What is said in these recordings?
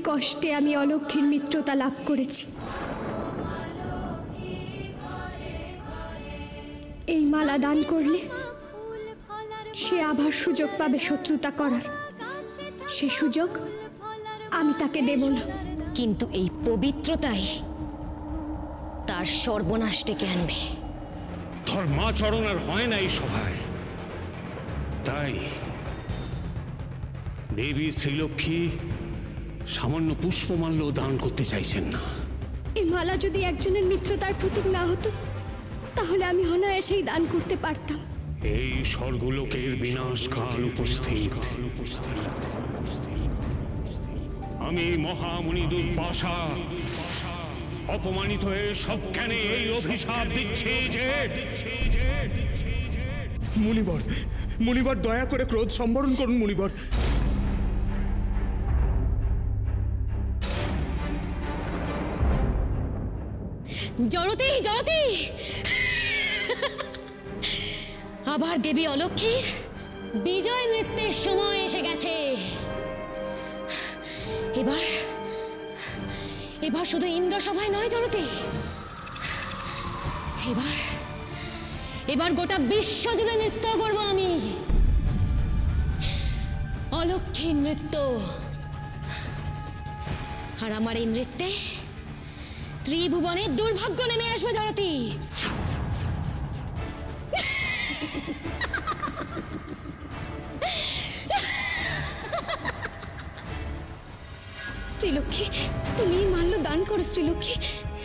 কষ্টে আমি অলক্ষ্মীর মিত্রতা লাভ করেছি। এই মালা দান করলে সে আবার সুযোগ পাবে শত্রুতা করার। সে সুযোগ আমি তাকে দেব না। কিন্তু এই পবিত্রতাই তার সর্বনাশ ডেকে আনবে। ধর্মাচরণ আর হয় না এই সভায়, তাই দেবী শ্রীলক্ষ্মী সামান্য পুষ্পমাল্য দান করতে চাইছেন না। এই মালা যদি একজনের মিত্রতার প্রতীক না হতো তাহলে আমি অনায়াসেই দান করতে পারতাম। এই স্বর্গলোকের বিনাশকাল উপস্থিত। আমি মহামুনি দুর্বাসা অপমানিত হয়ে সজ্ঞানে এই অভিশাপ দিচ্ছি যে মুনিবর, মুনিবর দয়া করে ক্রোধ সম্বরণ করুন মুনিবর। জড়তি, জড়তি, আবার দেবী অলক্ষ্মীর বিজয় নৃত্যের সময় এসে গেছে। এবার এবার শুধু ইন্দ্র সভায় নয় জড়তি, এবার এবার গোটা বিশ্ব জুড়ে নৃত্য করব আমি। অলক্ষ্মীর নৃত্য। আর আমার এই নৃত্যে ত্রিভুবনে দুর্ভাগ্য নেমে আসবে জড়তি। শ্রীলক্ষ্মী, তুমি মাল্য দান করো শ্রীলক্ষ্মী।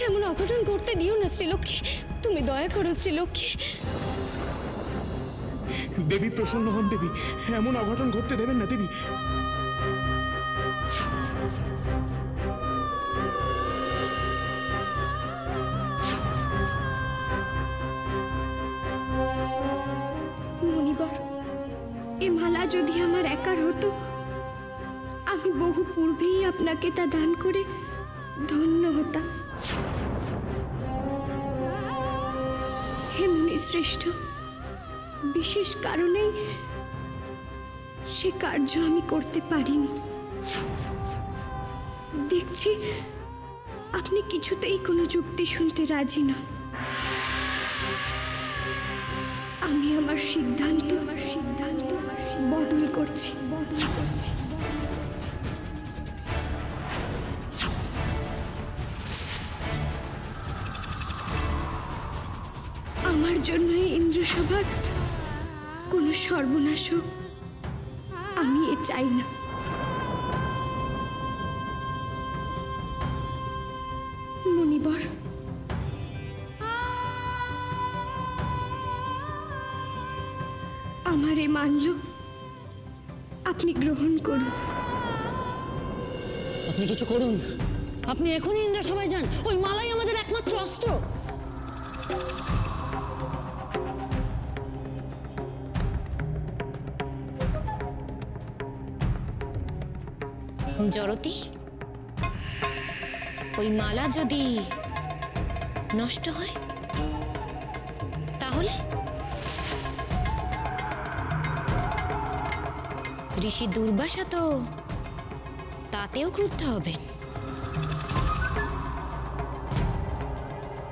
এমন অঘটন করতে দিও না শ্রীলক্ষ্মী, তুমি দয়া করো শ্রীলক্ষ্মী। দেবী প্রসন্ন হন দেবী, এমন অঘটন ঘটতে দেবেন না দেবী। মুনিবর, এ মালা যদি আমার একার হতো আমি বহু পূর্বেই আপনাকে তা দান করে ধন্য হতাম। হে মুনি শ্রেষ্ঠ, বিশেষ কারণেই সে কার্য আমি করতে পারিনি। দেখছি আপনি কিছুতেই কোনো যুক্তি শুনতে রাজি নন। আমি আমার সিদ্ধান্ত বদল করছি। আমার জন্য ইন্দ্রসভার কোনো সর্বনাশ হোক, আমি এ চাই না। মুনিবর, আমার এ মাল্য আপনি গ্রহণ করুন। আপনি কিছু করুন, আপনি এখনই ইন্দ্র সভায় যান। ওই মালাই আমাদের একমাত্র অস্ত্র। জড়তি, ওই মালা যদি নষ্ট হয় তাহলে ঋষি দুর্বাসা তো তাতেও ক্রুদ্ধ হবেন।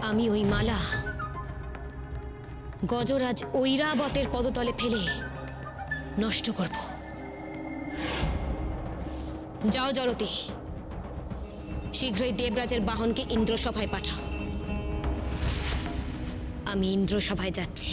আমি ওই মালা গজরাজ ঐরাবতের পদতলে ফেলে নষ্ট করব। যাও জড়তি, শীঘ্রই দেবরাজের বাহনকে ইন্দ্রসভায় পাঠাও। আমি ইন্দ্রসভায় যাচ্ছি।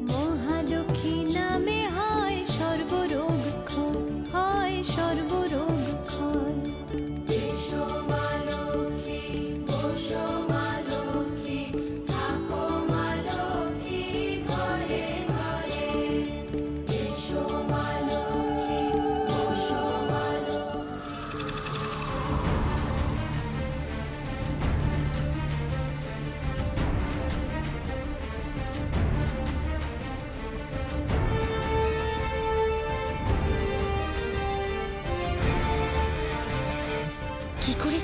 মহালক্ষ্মী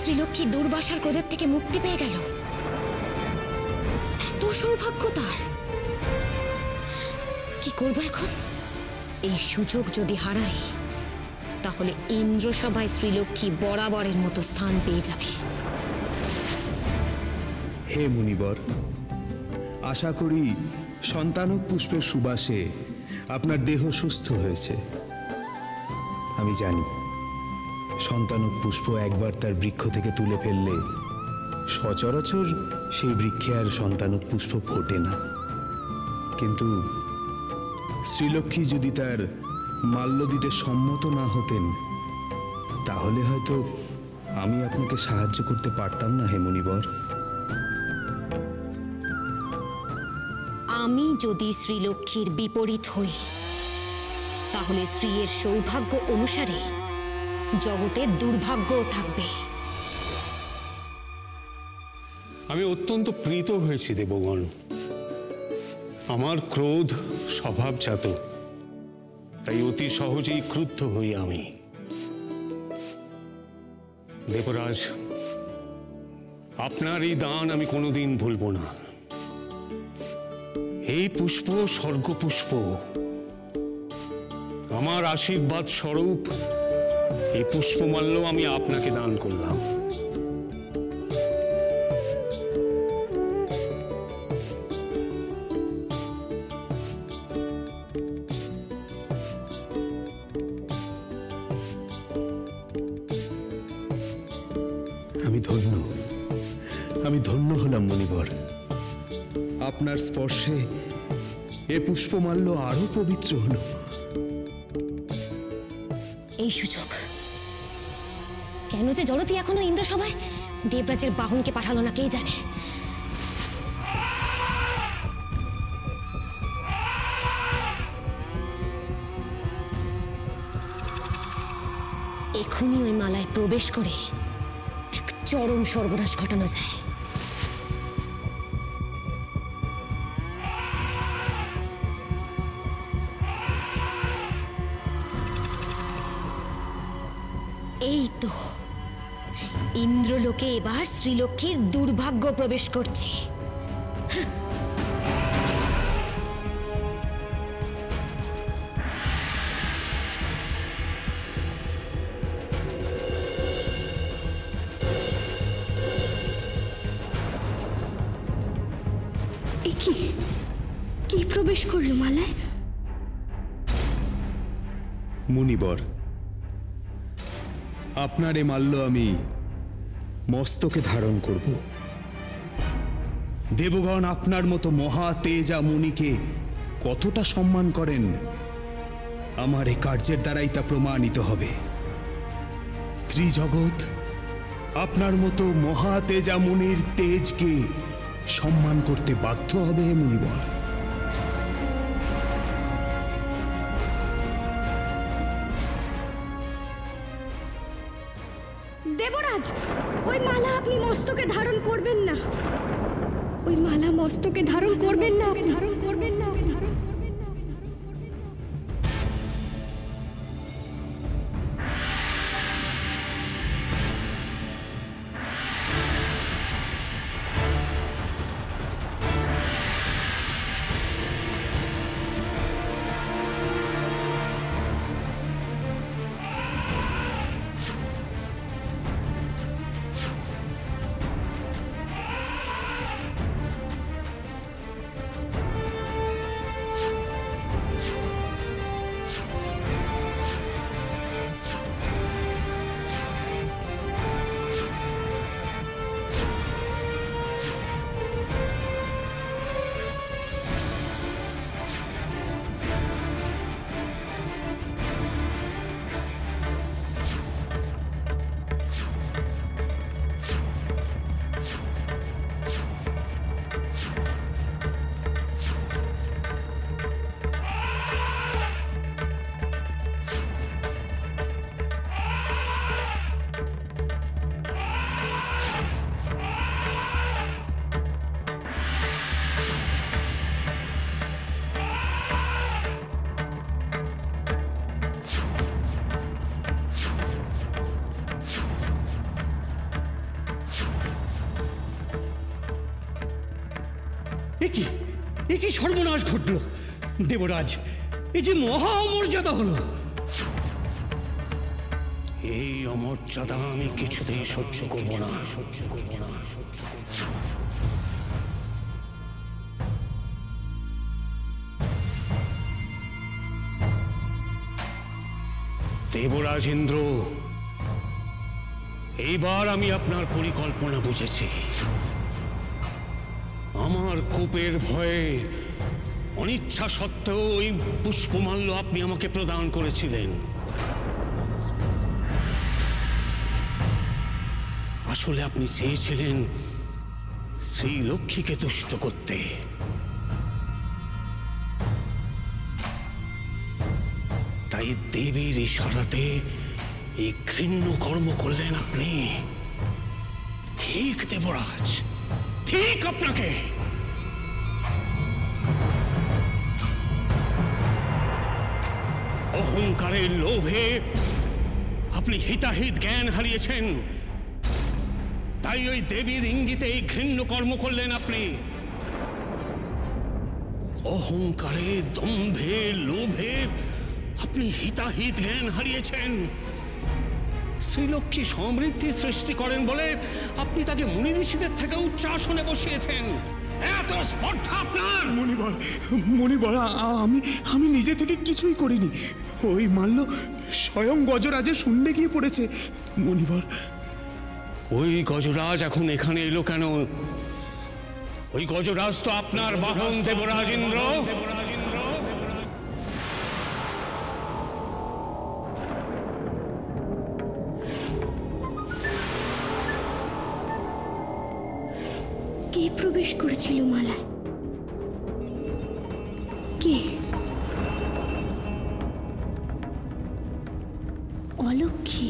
শ্রীলক্ষ্মী দুর্বাসার ক্রোধের থেকে মুক্তি পেয়ে গেল। এত সৌভাগ্য তার। কি করব এখন? এই সুযোগ যদি হারাই তাহলে ইন্দ্রসভায় শ্রীলক্ষ্মী বরাবরের মতো স্থান পেয়ে যাবে। হে মুনিবর, আশা করি সন্তানক পুষ্পের সুবাসে আপনার দেহ সুস্থ হয়েছে। আমি জানি সন্তানক পুষ্প একবার তার বৃক্ষ থেকে তুলে ফেললে সচরাচর সেই বৃক্ষে আর সন্তানক পুষ্প ফোটে না। কিন্তু শ্রীলক্ষ্মী যদি তার মাল্য দিতে সম্মত না হতেন তাহলে হয়তো আমি আপনাকে সাহায্য করতে পারতাম না। হে মুনিবর, আমি যদি শ্রীলক্ষ্মীর বিপরীত হই তাহলে স্ত্রীর সৌভাগ্য অনুসারে জগতে দুর্ভাগ্যও থাকবে। আমি অত্যন্ত প্রীত হয়েছি দেবগণ। আমার ক্রোধ স্বভাবজাত, তাই অতি সহজেই ক্রুদ্ধ হই আমি। দেবরাজ, আপনার এই দান আমি কোনোদিন ভুলব না। এই পুষ্প স্বর্গপুষ্প, আমার আশীর্বাদ স্বরূপ এই পুষ্পমাল্য আমি আপনাকে দান করলাম। আমি ধন্য হলাম মুনিবর। আপনার স্পর্শে এ পুষ্পমাল্য আরো পবিত্র হলো। এই সুযোগ কেন যে জলতি এখনো ইন্দ্রসভায় দেবরাজের বাহনকে পাঠালো না কে জানে। এখনই ওই মালায় প্রবেশ করে এক চরম সর্বনাশ ঘটানো যায়। এই তো ইন্দ্রলোকে এবার শ্রীলক্ষ্মীর দুর্ভাগ্য প্রবেশ করছে। কি প্রবেশ করলো মালায়? মুনিবর, আপনার এ মাল্য আমি মস্তকে ধারণ করব। দেবগণ আপনার মতো মহা তেজা মুনিকে কতটা সম্মান করেন আমার এই কার্যের দ্বারাই তা প্রমাণিত হবে। ত্রিজগৎ আপনার মতো মহা তেজা মুনির তেজকে সম্মান করতে বাধ্য হবে। হে মুনিবর, দেবরাজ, ওই মালা আপনি মস্তকে ধারণ করবেন না। ওই মালা মস্তকে ধারণ করবেন না, ধারণ করবেন না। এ কি সর্বনাশ ঘটল দেবরাজ, এ যে মহা অমর্যাদা হলো। এই অমর্যাদা আমি কিছুতেই সহ্য করব না। দেবরাজ ইন্দ্র, এইবার আমি আপনার পরিকল্পনা বুঝেছি। আমার কোপের ভয়ে অনিচ্ছা সত্ত্বেও ওই পুষ্পমাল্য আপনি আমাকে প্রদান করেছিলেন। আসলে আপনি চেয়েছিলেন শ্রীলক্ষ্মীকে তুষ্ট করতে। তাই দেবীর ইশারাতে এই ঘৃণ্য কর্ম করলেন আপনি। ঠিক দেবরাজ, ঠিক আপনাকে। অহংকারের লোভে আপনি হিতাহিত জ্ঞান হারিয়েছেন, তাই ওই দেবীর ইঙ্গিতে এই ঘৃণ্য কর্ম করলেন আপনি। অহংকারে, দম্ভে, লোভে আপনি হিতাহিত জ্ঞান হারিয়েছেন। শ্রীলক্ষ্মী সমৃদ্ধি সৃষ্টি করেন বলে আপনি তাকে মুনি ঋষিদের থেকে উচ্চ আসনে বসিয়েছেন। এত স্পর্ধা আপনার! মণিবর, আমি নিজে থেকে কিছুই করিনি। ওই মাল্য স্বয়ং গজরাজের শূন্যে গিয়ে পড়েছে। মণিবর, ওই গজরাজ এখন এখানে এলো কেন? ওই গজরাজ তো আপনার বাহন দেবরাজ ইন্দ্র। কে প্রবেশ করেছিল মালায়? কে? অলক্ষ্মী।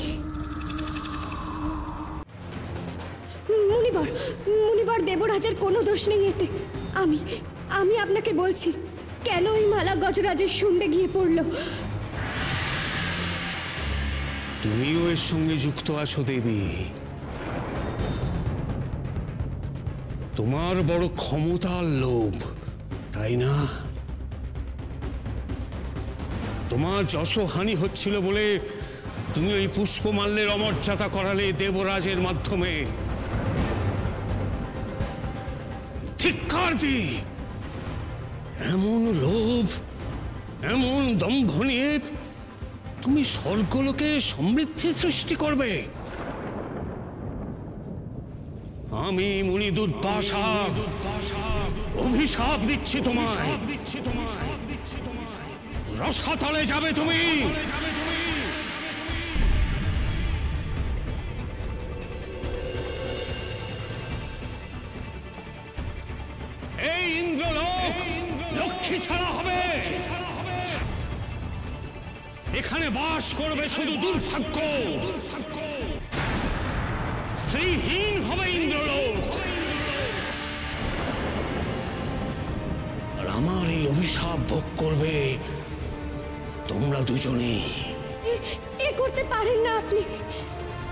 মুনিবর, দেবরাজের কোনো দোষ নেই এতে। আমি আপনাকে বলছি, কেন ওই মালা গজরাজের শুন্ডে গিয়ে পড়ল। তুমিও এর সঙ্গে যুক্ত আছো দেবী। তোমার বড় ক্ষমতার লোভ, তাই না? তোমার যশহানি হচ্ছিল বলে তুমি ওই পুষ্পমাল্যের অমর্যাদা করালে দেবরাজের মাধ্যমে। ধিক্কার দিই! এমন লোভ, এমন দম্ভ নিয়ে তুমি স্বর্গলোকে সমৃদ্ধি সৃষ্টি করবে? আমি মুনি দুর্বাসা অভিশাপ দিচ্ছি তোমায়। রসাতলে যাবে তুমি। এই ইন্দ্রলোক লক্ষ্মী ছাড়া হবে। এখানে বাস করবে শুধু দুর্ভাগ্য। শ্রীহীন হবে ইন্দ্রলোক। আর আমার এই অভিশাপ ভোগ করবে তোমরা দুজনে। এ করতে পারেন না আপনি।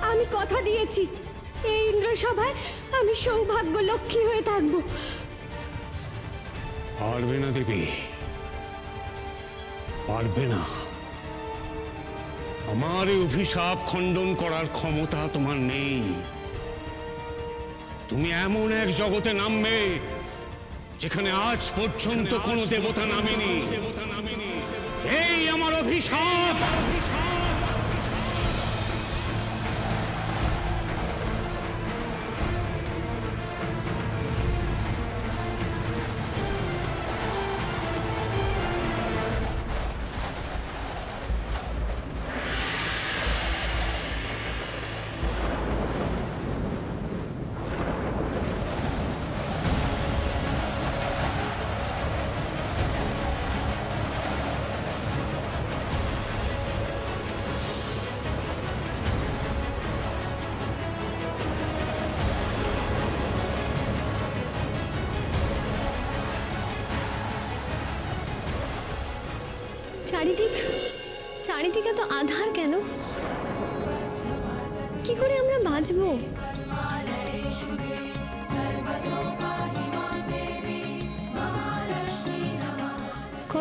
আমি কথা দিয়েছি, এই ইন্দ্রসভায় আমি সৌভাগ্য লক্ষ্মী হয়ে থাকব। পারবে না দেবী, পারবে না। আমার এই অভিশাপ খণ্ডন করার ক্ষমতা তোমার নেই। তুমি এমন এক জগতে নামবে যেখানে আজ পর্যন্ত কোনো দেবতা নামেনি। এই আমার অভিশাপ। চারিদিকে তো আধার কেন? কি করে আমরা বাঁচবো?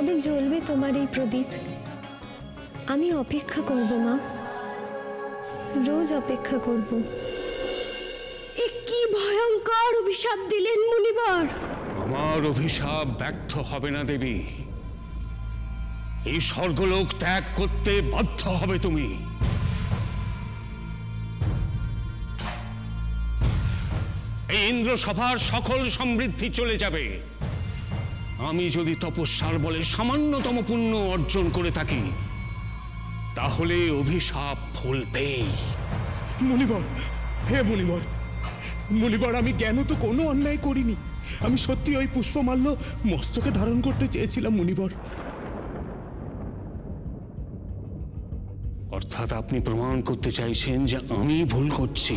কবে জ্বলবে তোমার এই প্রদীপ? আমি অপেক্ষা করব মা, রোজ অপেক্ষা করব। এ কি ভয়ঙ্কর অভিশাপ দিলেন মুনিবর! আমার অভিশাপ ব্যর্থ হবে না দেবী। এই স্বর্গলোক ত্যাগ করতে বাধ্য হবে তুমি। এই ইন্দ্রসভার সকল সমৃদ্ধি চলে যাবে। আমি যদি তপস্যার বলে সামান্যতম পুণ্য অর্জন করে থাকি, তাহলে অভিশাপ ফলবেই। মুনিবর, হে মুনিবর, মুনিবর, আমি জ্ঞান তো কোনো অন্যায় করিনি। আমি সত্যি ওই পুষ্পমাল্য মস্তকে ধারণ করতে চেয়েছিলাম মুনিবর। অর্থাৎ আপনি প্রমাণ করতে চাইছেন যে আমি ভুল করছি।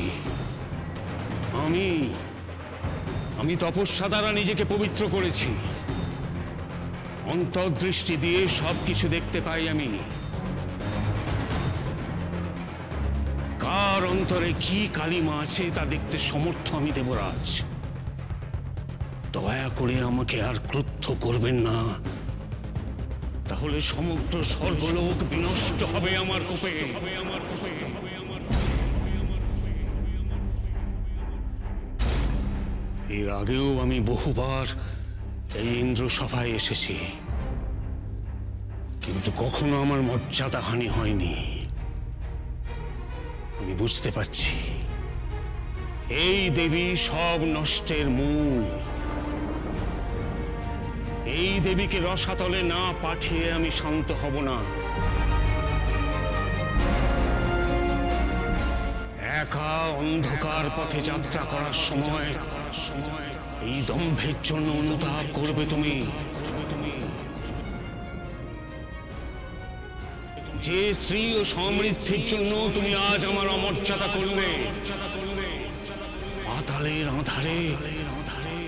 আমি তপস্যা দ্বারা নিজেকে পবিত্র করেছি। অন্তর্দৃষ্টি দিয়ে সবকিছু দেখতে পাই আমি। কার অন্তরে কি কালিমা আছে তা দেখতে সমর্থ আমি দেবরাজ। দয়া করে আমাকে আর ক্রুদ্ধ করবেন না, তাহলে সমগ্র স্বর্গলোক বিনষ্ট হবে আমার কোপে। এর আগেও আমি বহুবার এই ইন্দ্রসভায় এসেছি, কিন্তু কখনো আমার মর্যাদা হানি হয়নি। আমি বুঝতে পারছি এই দেবী সব নষ্টের মূল। এই দেবীকে রসাতলে না পাঠিয়ে আমি শান্ত হব না। একা অন্ধকার পথে যাত্রা করার সময় এই দম্ভের জন্য অনুতাপ করবে তুমি। যে শ্রী ও সমৃদ্ধির জন্য তুমি আজ আমার অমর্যাদা করলে, পাতালের আধারে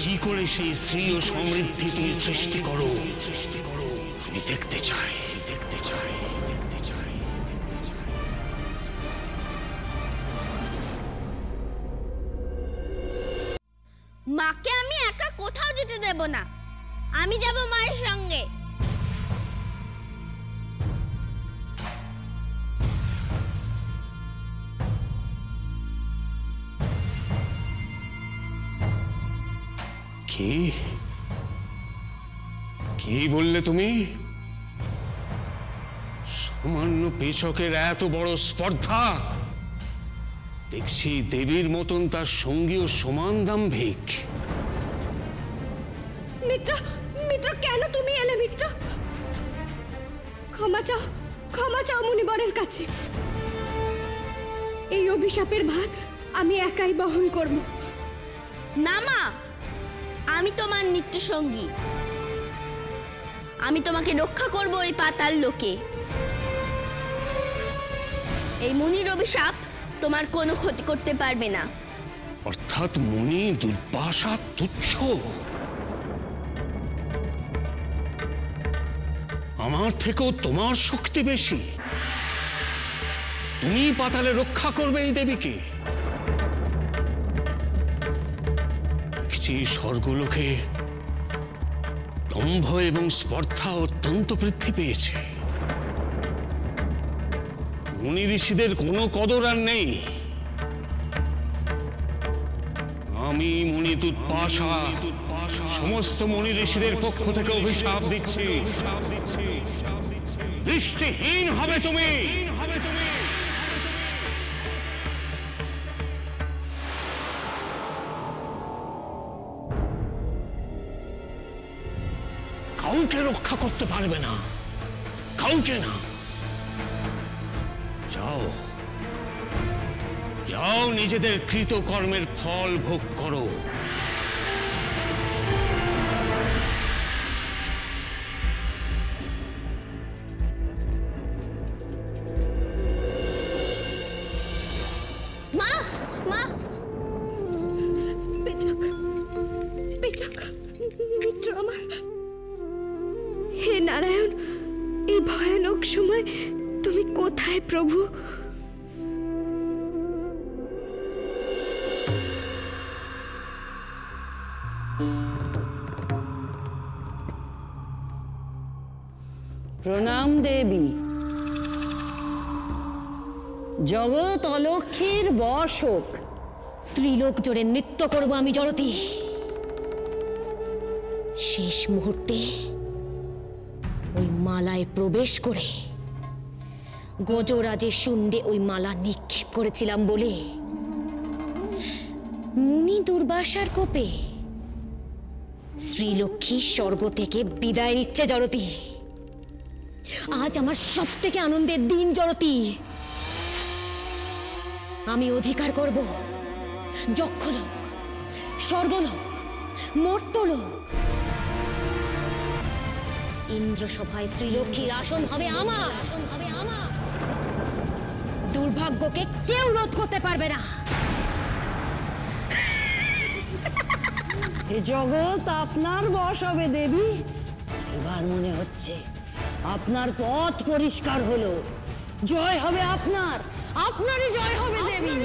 কি করে সেই শ্রী ও সমৃদ্ধি তুমি সৃষ্টি করো, আমি দেখতে চাই। মাকে আমি একা কোথাও যেতে দেব না, আমি যাব মায়ের সঙ্গে। কি বললে তুমি? সামান্য পেচকের এত বড় স্পর্ধা! দেখছি দেবীর মতন তার সঙ্গীও সমান দাম্ভিক। মিত্র, মিত্র, কেন তুমি এলে মিত্র? ক্ষমা চাও, ক্ষমা চাও মুনিবরের কাছে। এই অভিশাপের ভার আমি একাই বহন করব। না মা, আমি তোমার নিত্য সঙ্গী। আমি তোমাকে রক্ষা করব এই পাতাল লোকে। এই মুনির অভিশাপ তোমার কোনো ক্ষতি করতে পারবে না। অর্থাৎ মুনি দুর্বাসা তুচ্ছ? আমার থেকেও তোমার শক্তি বেশি। তুমি পাতালে রক্ষা করবে এই দেবীকে? স্বর্গলোকে দম্ভ এবং স্পর্ধা অত্যন্ত বৃদ্ধি পেয়েছে। মুনি ঋষিদের কোনো কদর আর নেই। আমি মুনি দুর্বাসা সমস্ত মুনি ঋষিদের পক্ষ থেকে অভিশাপ দিচ্ছি, দৃষ্টিহীন হবে তুমি। কাউকে রক্ষা করতে পারবে না, কাউকে না। যাও যাও, নিজেদের কৃতকর্মের ফল ভোগ করো। মা, মা, পেচক, পেচক, মিত্র আমার। হে নারায়ণ, এই ভয়ানক সময় তুমি কোথায় প্রভু? প্রণাম দেবী। জগৎ অলক্ষীর বশ হোক। ত্রিলোক জোরে নৃত্য করব আমি জড়তি। শেষ মুহূর্তে ওই মালায় প্রবেশ করে গজরাজের শুন্ডে ওই মালা নিক্ষেপ করেছিলাম বলে মুনি দুর্বাসার কোপে শ্রীলক্ষ্মী স্বর্গ থেকে বিদায় নিচ্ছে জড়তি। আজ আমার সব থেকে আনন্দের দিন জড়তি। আমি অধিকার করব যক্ষলোক, স্বর্গলোক, মর্ত্যলোক। ইন্দ্রসভায় শ্রীলক্ষ্মীর আসন হবে আমার। দুর্ভাগ্যকে কেউ রোধ করতে পারবে না। এ জগৎ আপনার বশ হবে দেবী। এবার মনে হচ্ছে আপনার পথ পরিষ্কার হলো। জয় হবে আপনার, আপনারই জয় হবে দেবী।